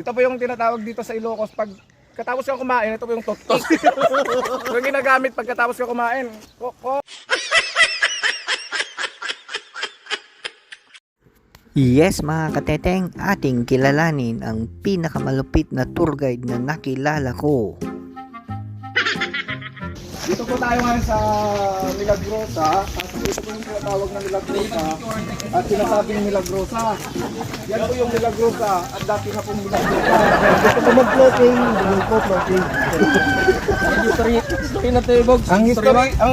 Ito po yung tinatawag dito sa Ilocos pag katapos kang kumain, ito po yung totos. Ito yung ginagamit pagkatapos kang kumain. Yes mga kateteng, ating kilalanin ang pinakamalupit na tour guide na nakilala ko. Dito po tayo ngayon sa Milagrosa. Ito po yung tinatawag na Milagrosa at sinasabing Milagrosa. Yan po yung Milagrosa at dati na pong Milagrosa. Gusto ko mag-floating, gawin ko floating. History na tibog. Ang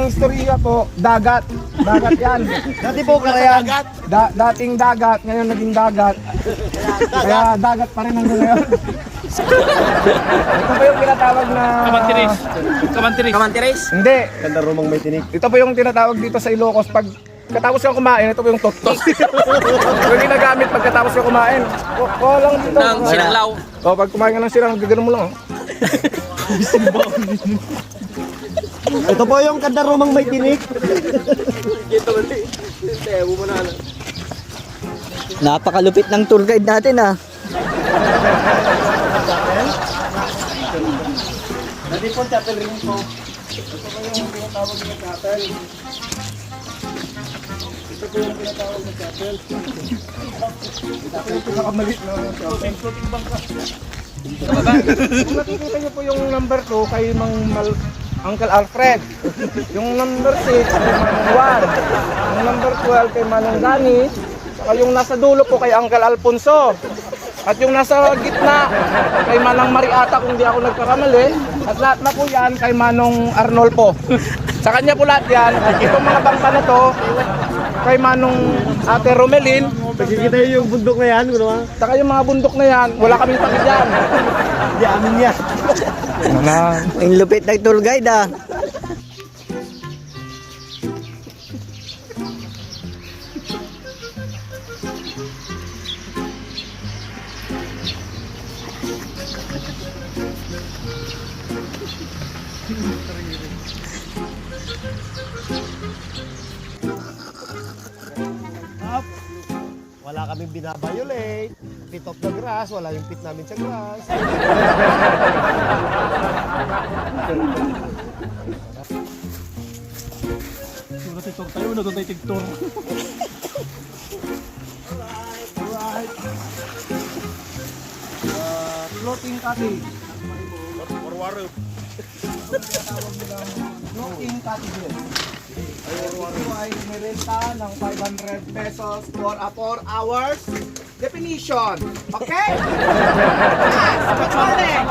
istorya po, dagat. Dagat yan. Dati po karayan. Dating dagat, ngayon naging dagat. Kaya dagat pa rin hanggang ngayon. Ito po yung tinatawag na... Kamantiris. Hindi. Ganda rumang may tinik. Ito po yung tinatawag dito sa Ilocos pag katapos kang kumain, ito po yung totos. Ito yung ginagamit pagkatapos kang kumain. Lang dito. Ng sinanglaw. O, pag kumain ka ng silang, gagano mo lang. Ito po yung ganda rumang may tinik. Napakalupit ng tour guide natin ah. Dati po, chapel rin po. Ito po yung tinatawag na chapel. Ito po yung tinatawag na chapel. Ito po yung pinakamalit na chapel. Kung nakikita niyo po yung number 2 kay Uncle Alfred. Yung number 6 kay Manong Juan. Yung number 12 kay Manong Dani. Saka yung nasa dulo po kay Uncle Alfonso. At yung nasa gitna kay Manang Mariata kung di ako nagkakamali. At lahat na po yan kay Manong Arnolfo. Sa kanya po lahat yan. At itong mga bangka na to kay Manong Ate Romelin. Nakikita yung bundok na yan, ano ba? Saka yung mga bundok na yan, wala kaming takip dyan. Di amin yan. Ang lupit ng tour guide ah. Wala kaming binabiolate. Pit of the grass, wala yung pit namin sa grass. Siguro tiktok tayo, na doon tayo tiktok. Alright. Floating cottage. Floating cottage. Ito ay nirenta ng 500 pesos for a 4 hours definition. Okay? Yes! Good morning!